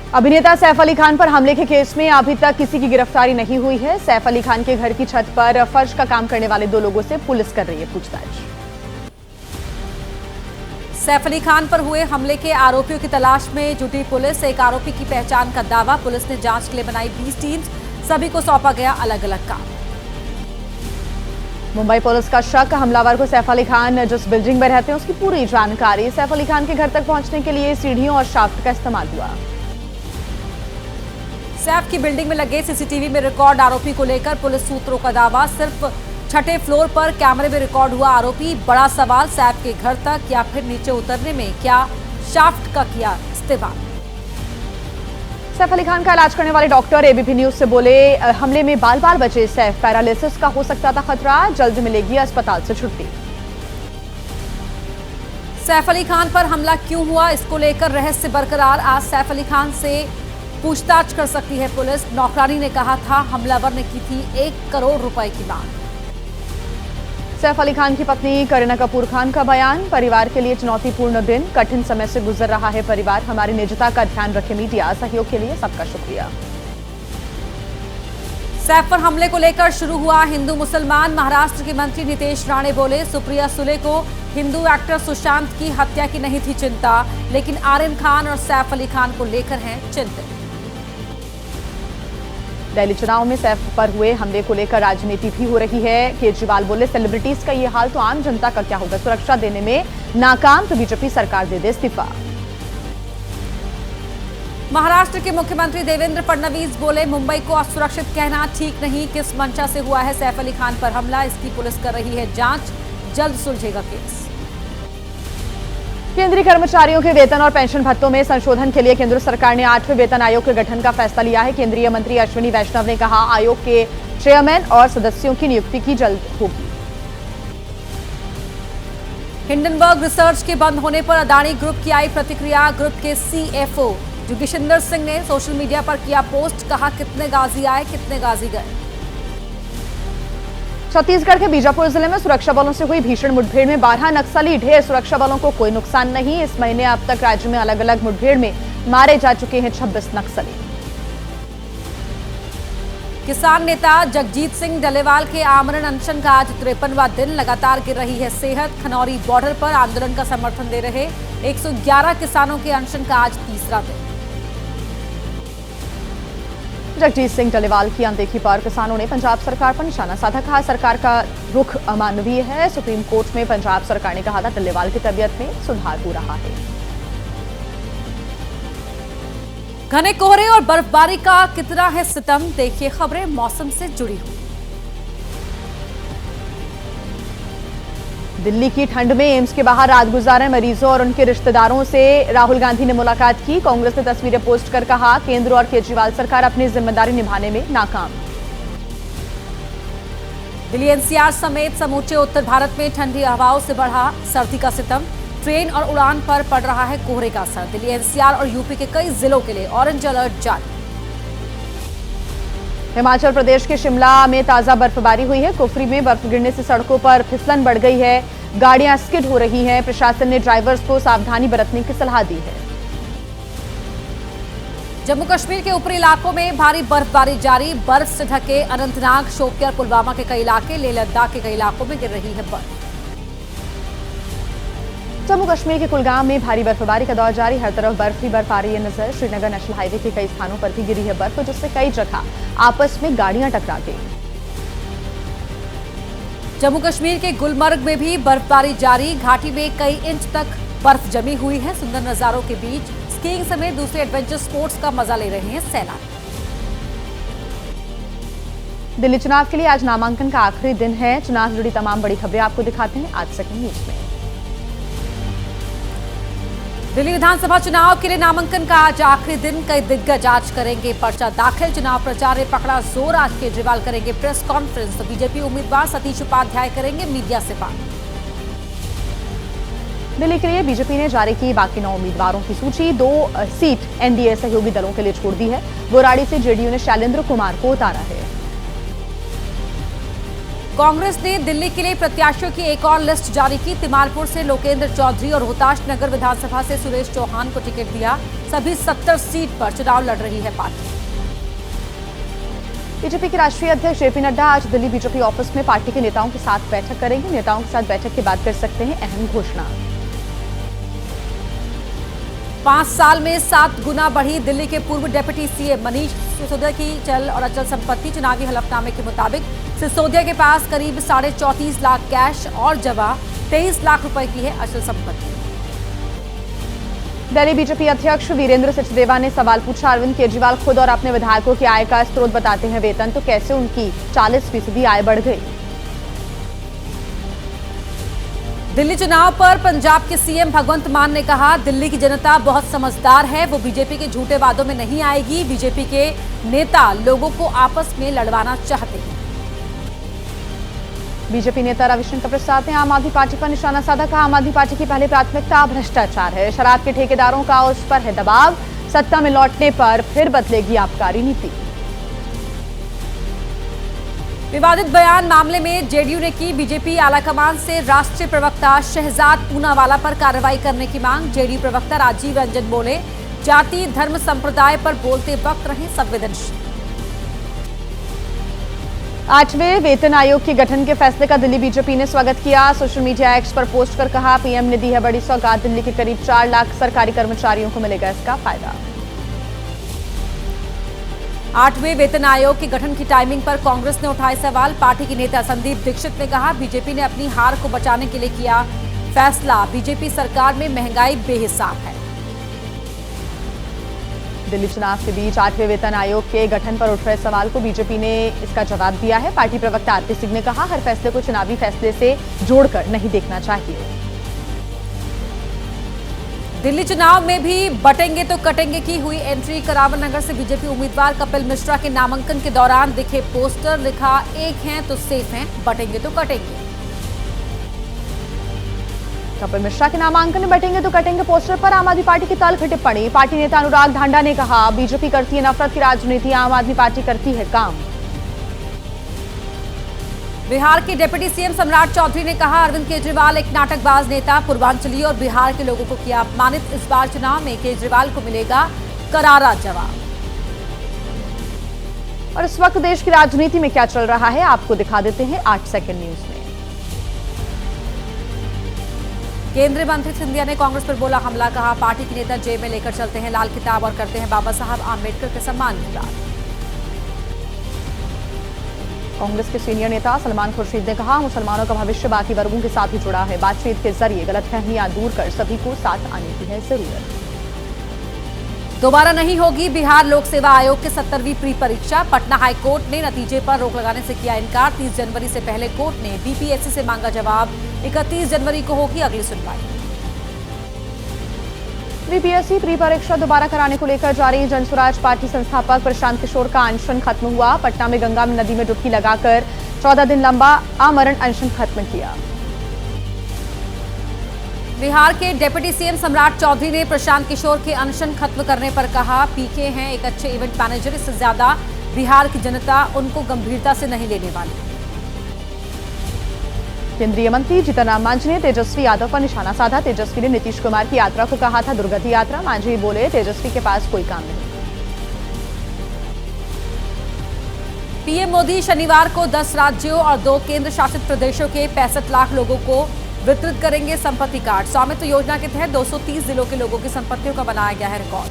अभिनेता सैफ अली खान पर हमले के केस में अभी तक किसी की गिरफ्तारी नहीं हुई है। सैफ अली खान के घर की छत पर फर्श का काम करने वाले 2 लोगों से पुलिस कर रही है पूछताछ। सैफ अली खान पर हुए हमले के आरोपियों की तलाश में जुटी पुलिस। एक आरोपी की पहचान का दावा। पुलिस ने जांच के लिए बनाई 20 टीम्स, सभी को सौंपा गया अलग अलग काम। मुंबई पुलिस का शक, हमलावर को सैफ अली खान जिस बिल्डिंग में रहते हैं उसकी पूरी जानकारी। सैफ अली खान के घर तक पहुंचने के लिए सीढ़ियों और शाफ्ट का इस्तेमाल हुआ। सैफ की बिल्डिंग में लगे सीसीटीवी में रिकॉर्ड आरोपी को लेकर पुलिस सूत्रों का दावा। सिर्फ 6ठे फ्लोर पर कैमरे में रिकॉर्ड हुआ आरोपी। बड़ा सवाल, सैफ के घर तक या फिर नीचे उतरने में क्या शाफ्ट का किया इस्तेमाल। सैफ अली खान का इलाज करने वाले डॉक्टर एबीपी न्यूज से बोले, हमले में बाल बाल बचे सैफ, पैरालिसिस का हो सकता था खतरा, जल्द मिलेगी अस्पताल से छुट्टी। सैफ अली खान पर हमला क्यों हुआ, इसको लेकर रहस्य बरकरार। आज सैफ अली खान से पूछताछ कर सकती है पुलिस। नौकरानी ने कहा था हमलावर ने की थी 1 करोड़ रुपए की मांग। सैफ अली खान की पत्नी करीना कपूर खान का बयान, परिवार के लिए चुनौतीपूर्ण दिन, कठिन समय से गुजर रहा है परिवार, हमारी निजता का ध्यान रखे मीडिया, सहयोग के लिए सबका शुक्रिया। सैफ पर हमले को लेकर शुरू हुआ हिंदू मुसलमान। महाराष्ट्र के मंत्री नितेश राणे बोले, सुप्रिया सुले को हिंदू एक्टर सुशांत की हत्या की नहीं थी चिंता, लेकिन आर्यन खान और सैफ अली खान को लेकर हैं चिंतित। दिल्ली चुनाव में सैफ पर हुए हमले को लेकर राजनीति भी हो रही है। केजरीवाल बोले, सेलिब्रिटीज का ये हाल तो आम जनता का क्या होगा, सुरक्षा देने में नाकाम तो बीजेपी सरकार दे दे इस्तीफा। महाराष्ट्र के मुख्यमंत्री देवेंद्र फडणवीस बोले, मुंबई को असुरक्षित कहना ठीक नहीं, किस मंशा से हुआ है सैफ अली खान पर हमला, इसकी पुलिस कर रही है जांच, जल्द सुलझेगा केस। केंद्रीय कर्मचारियों के वेतन और पेंशन भत्तों में संशोधन के लिए केंद्र सरकार ने 8वें वेतन आयोग के गठन का फैसला लिया है। केंद्रीय मंत्री अश्विनी वैष्णव ने कहा, आयोग के चेयरमैन और सदस्यों की नियुक्ति की जल्द होगी। हिंडनबर्ग रिसर्च के बंद होने पर अदानी ग्रुप की आई प्रतिक्रिया। ग्रुप के सीएफओ जोगिशिंदर सिंह ने सोशल मीडिया पर किया पोस्ट, कहा कितने गाजी आए कितने गाजी गए। छत्तीसगढ़ के बीजापुर जिले में सुरक्षा बलों से हुई भीषण मुठभेड़ में 12 नक्सली ढेर, सुरक्षा बलों को कोई नुकसान नहीं। इस महीने अब तक राज्य में अलग अलग मुठभेड़ में मारे जा चुके हैं 26 नक्सली। किसान नेता जगजीत सिंह डलेवाल के आमरण अनशन का आज 53वां दिन, लगातार गिर रही है सेहत। खनौरी बॉर्डर पर आंदोलन का समर्थन दे रहे 111 किसानों के अनशन का आज 3रा दिन। जगजीत सिंह डलेवाल की अनदेखी पर किसानों ने पंजाब सरकार पर निशाना साधा, कहा सरकार का रुख अमानवीय है। सुप्रीम कोर्ट में पंजाब सरकार ने कहा था डलेवाल की तबीयत में सुधार हो रहा है। घने कोहरे और बर्फबारी का कितना है सितम, देखिए खबरें मौसम से जुड़ी हुई। दिल्ली की ठंड में एम्स के बाहर रात गुजारे मरीजों और उनके रिश्तेदारों से राहुल गांधी ने मुलाकात की। कांग्रेस ने तस्वीरें पोस्ट कर कहा, केंद्र और केजरीवाल सरकार अपनी जिम्मेदारी निभाने में नाकाम। दिल्ली एनसीआर समेत समूचे उत्तर भारत में ठंडी हवाओं से बढ़ा सर्दी का सितम। ट्रेन और उड़ान पर पड़ रहा है कोहरे का असर। दिल्ली एनसीआर और यूपी के कई जिलों के लिए ऑरेंज अलर्ट जारी। हिमाचल प्रदेश के शिमला में ताजा बर्फबारी हुई है। कुफरी में बर्फ गिरने से सड़कों पर फिसलन बढ़ गई है, गाड़ियां स्किड हो रही हैं। प्रशासन ने ड्राइवर्स को सावधानी बरतने की सलाह दी है। जम्मू कश्मीर के ऊपरी इलाकों में भारी बर्फबारी जारी। बर्फ से ढके अनंतनाग, शोपियां, पुलवामा के कई इलाके, लेह लद्दाख के कई इलाकों में गिर रही है बर्फ। जम्मू कश्मीर के कुलगाम में भारी बर्फबारी का दौर जारी, हर तरफ बर्फ ही बर्फ आ रही है नजर। श्रीनगर नेशनल हाईवे के कई स्थानों पर भी गिरी है बर्फ, जिससे कई जगह आपस में गाड़ियां टकरा गई। जम्मू कश्मीर के गुलमर्ग में भी बर्फबारी जारी। घाटी में कई इंच तक बर्फ जमी हुई है। सुंदर नजारों के बीच स्कीइंग समेत दूसरे एडवेंचर स्पोर्ट्स का मजा ले रहे हैं सैलानी। दिल्ली चुनाव के लिए आज नामांकन का आखिरी दिन है। चुनाव से जुड़ी तमाम बड़ी खबरें आपको दिखाते हैं आज सेकंड न्यूज में। दिल्ली विधानसभा चुनाव के लिए नामांकन का आज आखिरी दिन, कई दिग्गज आज करेंगे पर्चा दाखिल। चुनाव प्रचार में पकड़ा जोर, आज केजरीवाल करेंगे प्रेस कॉन्फ्रेंस, तो बीजेपी उम्मीदवार सतीश उपाध्याय करेंगे मीडिया से बात। दिल्ली के लिए बीजेपी ने जारी की बाकी 9 उम्मीदवारों की सूची। 2 सीट एनडीए सहयोगी दलों के लिए छोड़ दी है। बोराड़ी से जेडीयू ने शैलेंद्र कुमार को उतारा है। कांग्रेस ने दिल्ली के लिए प्रत्याशियों की एक और लिस्ट जारी की। तिमालपुर से लोकेंद्र चौधरी और रोहताश नगर विधानसभा से सुरेश चौहान को टिकट दिया। सभी 70 सीट पर चुनाव लड़ रही है पार्टी। बीजेपी के राष्ट्रीय अध्यक्ष जेपी नड्डा आज दिल्ली बीजेपी ऑफिस में पार्टी के नेताओं के साथ बैठक करेंगे। नेताओं के साथ बैठक के बाद कर सकते हैं अहम घोषणा। 5 साल में 7 गुना बढ़ी दिल्ली के पूर्व डिप्टी सीएम मनीष सिसोदिया की चल और अचल संपत्ति। चुनावी हलफनामे के मुताबिक सिसोदिया के पास करीब 34.5 लाख कैश और जमा 23 लाख रुपए की है अचल संपत्ति। दिल्ली बीजेपी अध्यक्ष वीरेंद्र सचदेवा ने सवाल पूछा। अरविंद केजरीवाल खुद और अपने विधायकों की आय का स्रोत बताते हैं वेतन, तो कैसे उनकी 40% आय बढ़ गई। दिल्ली चुनाव पर पंजाब के सीएम भगवंत मान ने कहा, दिल्ली की जनता बहुत समझदार है, वो बीजेपी के झूठे वादों में नहीं आएगी। बीजेपी के नेता लोगों को आपस में लड़वाना चाहते हैं। बीजेपी नेता रविशंकर प्रसाद ने आम आदमी पार्टी पर निशाना साधा। कहा, आम आदमी पार्टी की पहली प्राथमिकता भ्रष्टाचार है। शराब के ठेकेदारों का उस पर है दबाव। सत्ता में लौटने पर फिर बदलेगी आबकारी नीति। विवादित बयान मामले में जेडीयू ने की बीजेपी आलाकमान से राष्ट्रीय प्रवक्ता शहजाद पूनावाला पर कार्रवाई करने की मांग। जेडीयू प्रवक्ता राजीव रंजन बोले, जाति धर्म संप्रदाय पर बोलते वक्त रहे संवेदनशील। 8वें वेतन आयोग के गठन के फैसले का दिल्ली बीजेपी ने स्वागत किया। सोशल मीडिया एक्स पर पोस्ट कर कहा, पीएम ने दी है बड़ी सौगात। दिल्ली के करीब 4 लाख सरकारी कर्मचारियों को मिलेगा इसका फायदा। 8वें वेतन आयोग के गठन की टाइमिंग पर कांग्रेस ने उठाए सवाल। पार्टी के नेता संदीप दीक्षित ने कहा, बीजेपी ने अपनी हार को बचाने के लिए किया फैसला। बीजेपी सरकार में महंगाई बेहिसाब है। दिल्ली चुनाव के बीच 8वें वेतन आयोग के गठन पर उठ रहे सवाल को बीजेपी ने इसका जवाब दिया है। पार्टी प्रवक्ता आरपी सिंह ने कहा, हर फैसले को चुनावी फैसले से जोड़कर नहीं देखना चाहिए। दिल्ली चुनाव में भी बटेंगे तो कटेंगे की हुई एंट्री। करावल नगर से बीजेपी उम्मीदवार कपिल मिश्रा के नामांकन के दौरान दिखे पोस्टर, लिखा, एक हैं तो सेफ हैं, बटेंगे तो कटेंगे। कपिल मिश्रा के नामांकन में बैठेंगे तो कटेंगे पोस्टर पर आम आदमी पार्टी की तल्ख टिप्पणी। पार्टी नेता अनुराग ढांडा ने कहा, बीजेपी करती है नफरत की राजनीति, आम आदमी पार्टी करती है काम। बिहार के डिप्टी सीएम सम्राट चौधरी ने कहा, अरविंद केजरीवाल एक नाटकबाज नेता, पूर्वांचली और बिहार के लोगों को किया अपमानित। इस बार चुनाव में केजरीवाल को मिलेगा करारा जवाब। और इस वक्त देश की राजनीति में क्या चल रहा है आपको दिखा देते हैं 8 सेकंड न्यूज में। केंद्रीय मंत्री सिंधिया ने कांग्रेस पर बोला हमला। कहा, पार्टी के नेता जेब में लेकर चलते हैं लाल किताब और करते हैं बाबा साहब आम्बेडकर के सम्मान की बात। कांग्रेस के सीनियर नेता सलमान खुर्शीद ने कहा, मुसलमानों का भविष्य बाकी वर्गों के साथ ही जुड़ा है। बातचीत के जरिए गलतफहमियां दूर कर सभी को साथ आने की है जरूरत। दोबारा नहीं होगी बिहार लोक सेवा आयोग के 70वीं प्री परीक्षा। पटना हाईकोर्ट ने नतीजे पर रोक लगाने से किया इनकार। 30 जनवरी से पहले कोर्ट ने बीपीएससी से मांगा जवाब। 31 जनवरी को होगी अगली सुनवाई। बीपीएससी प्री परीक्षा दोबारा कराने को लेकर जारी जनसुराज पार्टी संस्थापक प्रशांत किशोर का अनशन खत्म हुआ। पटना में गंगा नदी में डुबकी लगाकर 14 दिन लंबा आमरण अनशन खत्म किया। बिहार के डिप्टी सीएम सम्राट चौधरी ने प्रशांत किशोर के अनशन खत्म करने पर कहा, पीके हैं एक अच्छे इवेंट मैनेजर, इससे ज्यादा बिहार की जनता उनको गंभीरता से नहीं लेने वाली। केंद्रीय मंत्री जीतन राम मांझी ने तेजस्वी यादव पर निशाना साधा। तेजस्वी ने नीतीश कुमार की यात्रा को कहा था दुर्गति यात्रा। मांझी बोले, तेजस्वी के पास कोई काम नहीं। पीएम मोदी शनिवार को 10 राज्यों और 2 केंद्र शासित प्रदेशों के 65 लाख लोगों को वितरित करेंगे संपत्ति कार्ड। स्वामित्व योजना के तहत 230 जिलों के लोगों की संपत्तियों का बनाया गया है रिकॉर्ड।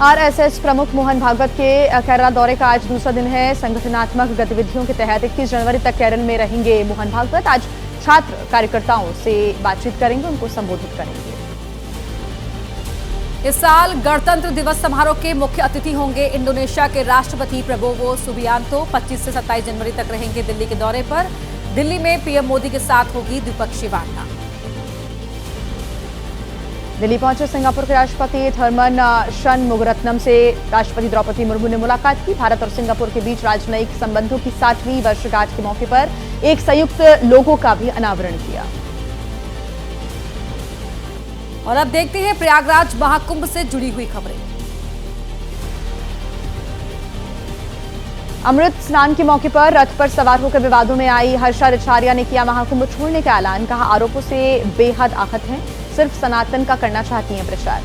आरएसएस प्रमुख मोहन भागवत के केरला दौरे का आज दूसरा दिन है। संगठनात्मक गतिविधियों के तहत 31 जनवरी तक केरल में रहेंगे मोहन भागवत। आज छात्र कार्यकर्ताओं से बातचीत करेंगे, उनको संबोधित करेंगे। इस साल गणतंत्र दिवस समारोह के मुख्य अतिथि होंगे इंडोनेशिया के राष्ट्रपति प्रबोवो सुबियांतो। 25 से 27 जनवरी तक रहेंगे दिल्ली के दौरे पर। दिल्ली में पीएम मोदी के साथ होगी द्विपक्षीय वार्ता। दिल्ली पहुंचे सिंगापुर के राष्ट्रपति थर्मन शनमुगरत्नम से राष्ट्रपति द्रौपदी मुर्मू ने मुलाकात की। भारत और सिंगापुर के बीच राजनयिक संबंधों की 60वीं वर्षगांठ के मौके पर एक संयुक्त लोगो का भी अनावरण किया। और अब देखते हैं प्रयागराज महाकुंभ से जुड़ी हुई खबरें। अमृत स्नान के मौके पर रथ पर सवार होकर विवादों में आई हर्षा रिछारिया ने किया महाकुंभ छोड़ने का ऐलान। कहा, आरोपों से बेहद आहत हैं, सिर्फ सनातन का करना चाहती हैं प्रचार।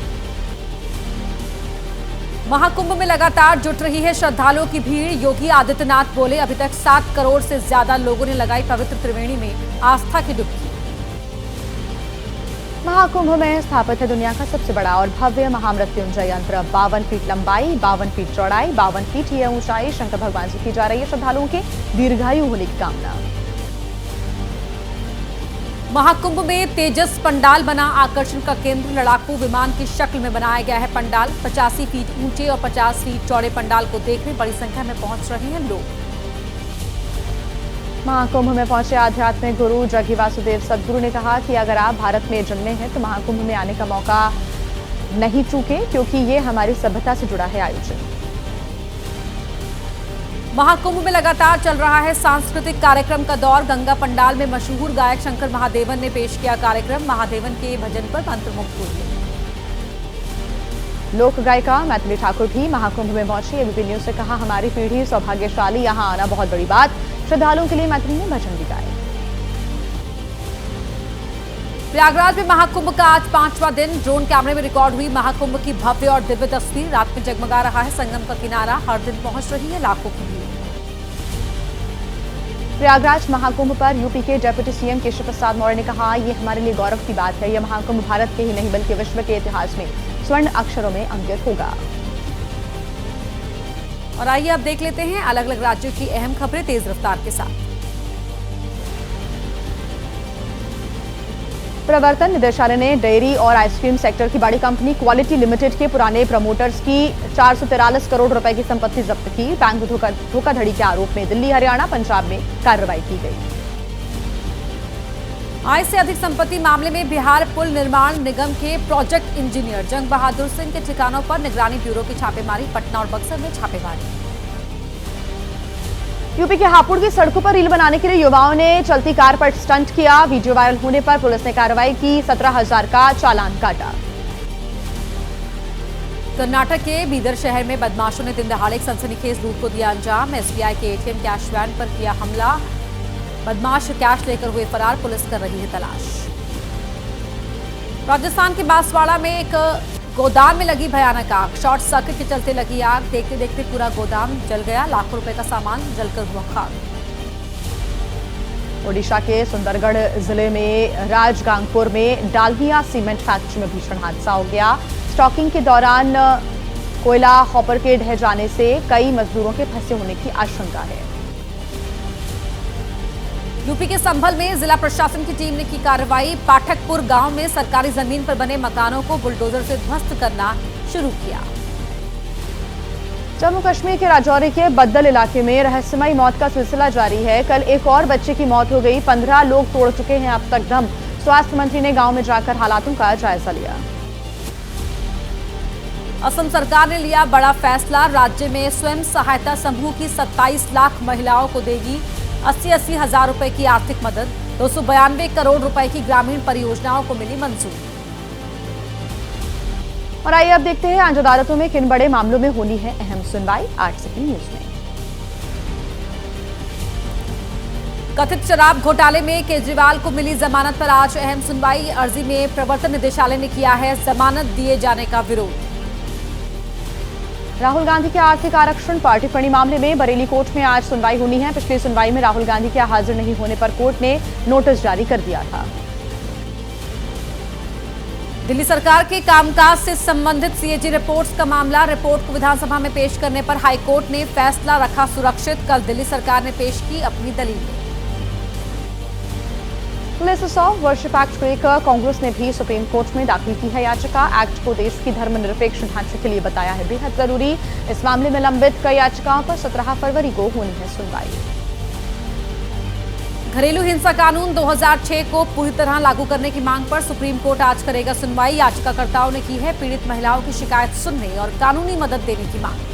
महाकुंभ में लगातार जुट रही है श्रद्धालुओं की भीड़। योगी आदित्यनाथ बोले, अभी तक 7 करोड़ से ज्यादा लोगों ने लगाई पवित्र त्रिवेणी में आस्था की डुबकी। महाकुंभ में स्थापित है दुनिया का सबसे बड़ा और भव्य महामृत्युंजय यंत्र। 52 फीट लंबाई, 52 फीट चौड़ाई, 52 फीट ही ऊंचाई। शंकर भगवान से की जा रही है श्रद्धालुओं के दीर्घायु होने की कामना। महाकुंभ में तेजस पंडाल बना आकर्षण का केंद्र। लड़ाकू विमान की शक्ल में बनाया गया है पंडाल। 85 फीट ऊंचे और 50 फीट चौड़े पंडाल को देखने बड़ी संख्या में पहुंच रहे हैं लोग। महाकुंभ में पहुंचे आध्यात्मिक गुरु जग्गी वासुदेव सद्गुरु ने कहा कि अगर आप भारत में जन्मे हैं तो महाकुंभ में आने का मौका नहीं चूके, क्योंकि ये हमारी सभ्यता से जुड़ा है आयोजन। महाकुंभ में लगातार चल रहा है सांस्कृतिक कार्यक्रम का दौर। गंगा पंडाल में मशहूर गायक शंकर महादेवन ने पेश किया कार्यक्रम। महादेवन के भजन पर मंत्रमुग्ध हुए। लोक गायिका मैथिली ठाकुर भी महाकुंभ में पहुंची। एबीपी न्यूज से कहा, हमारी पीढ़ी सौभाग्यशाली, यहां आना बहुत बड़ी बात। श्रद्धालुओं के लिए मैथिली ने भजन भी गाए। प्रयागराज में महाकुंभ का आज 5वां दिन। ड्रोन कैमरे में रिकॉर्ड हुई महाकुंभ की भव्य और दिव्य तस्वीर। रात में जगमगा रहा है संगम का किनारा। हर दिन पहुंच रही है लाखों की भीड़। प्रयागराज महाकुंभ पर यूपी के डिप्टी सीएम केशव प्रसाद मौर्य ने कहा, ये हमारे लिए गौरव की बात है। यह महाकुंभ भारत के ही नहीं बल्कि विश्व के इतिहास में स्वर्ण अक्षरों में अंकित होगा। और आइए अब देख लेते हैं अलग अलग राज्यों की अहम खबरें तेज रफ्तार के साथ। प्रवर्तन निदेशालय ने डेयरी और आइसक्रीम सेक्टर की बड़ी कंपनी क्वालिटी लिमिटेड के पुराने प्रमोटर्स की 443 करोड़ रुपए की संपत्ति जब्त की। बैंक धोखाधड़ी के आरोप में दिल्ली, हरियाणा, पंजाब में कार्रवाई की गई। आय से अधिक संपत्ति मामले में बिहार पुल निर्माण निगम के प्रोजेक्ट इंजीनियर जंग बहादुर सिंह के ठिकानों पर निगरानी ब्यूरो की छापेमारी। पटना और बक्सर में छापेमारी। यूपी के हापुड़ की सड़कों पर रील बनाने के लिए युवाओं ने चलती कार पर स्टंट किया। वीडियो वायरल होने पर पुलिस ने कार्रवाई की। 17,000 का चालान काटा। कर्नाटक के बीदर शहर में बदमाशों ने दिन दहाड़े एक सनसनीखेज लूट को दिया अंजाम। एसबीआई के एटीएम कैश वैन पर किया हमला। बदमाश कैश लेकर हुए फरार। पुलिस कर रही है तलाश। राजस्थान के बांसवाड़ा में एक गोदाम में लगी भयानक आग। शॉर्ट सर्किट के चलते लगी आग। देखते देखते पूरा गोदाम जल गया। लाखों रुपए का सामान जलकर हुआ खाक। ओडिशा के सुंदरगढ़ जिले में राजगांगपुर में डालमिया सीमेंट फैक्ट्री में भीषण हादसा हो गया। स्टॉकिंग के दौरान कोयला हॉपर के ढह जाने से कई मजदूरों के फंसे होने की आशंका है। यूपी के संभल में जिला प्रशासन की टीम ने की कार्रवाई। पाठकपुर गांव में सरकारी जमीन पर बने मकानों को बुलडोजर से ध्वस्त करना शुरू किया। जम्मू कश्मीर के राजौरी के बद्दल इलाके में रहस्यमयी मौत का सिलसिला जारी है। कल एक और बच्चे की मौत हो गई। 15 लोग तोड़ चुके हैं अब तक दम। स्वास्थ्य मंत्री ने गांव में जाकर हालातों का जायजा लिया। असम सरकार ने लिया बड़ा फैसला। राज्य में स्वयं सहायता समूह की 27 लाख महिलाओं को देगी 80-80 हजार रुपए की आर्थिक मदद। 292 करोड़ रुपए की ग्रामीण परियोजनाओं को मिली मंजूरी। और आइए अब देखते हैं आज अदालतों में किन बड़े मामलों में होनी है अहम सुनवाई। 8 सेकंड न्यूज में। कथित शराब घोटाले में केजरीवाल को मिली जमानत पर आज अहम सुनवाई। अर्जी में प्रवर्तन निदेशालय ने किया है जमानत दिए जाने का विरोध। राहुल गांधी के आर्थिक आरक्षण पार्टी फंडी मामले में बरेली कोर्ट में आज सुनवाई होनी है। पिछली सुनवाई में राहुल गांधी के हाजिर नहीं होने पर कोर्ट ने नोटिस जारी कर दिया था। दिल्ली सरकार के कामकाज से संबंधित सीएजी रिपोर्ट्स का मामला। रिपोर्ट को विधानसभा में पेश करने पर हाईकोर्ट ने फैसला रखा सुरक्षित। कल दिल्ली सरकार ने पेश की अपनी दलील। पुलिस ऑफ वर्शिप एक्ट को लेकर कांग्रेस ने भी सुप्रीम कोर्ट में दाखिल की है याचिका। एक्ट को देश की धर्मनिरपेक्ष ढांचे के लिए बताया है बेहद जरूरी। इस मामले में लंबित कई याचिकाओं पर 17 फरवरी को होनी है सुनवाई। घरेलू हिंसा कानून 2006 को पूरी तरह लागू करने की मांग पर सुप्रीम कोर्ट आज करेगा सुनवाई। याचिकाकर्ताओं ने की है पीड़ित महिलाओं की शिकायत सुनने और कानूनी मदद देने की मांग।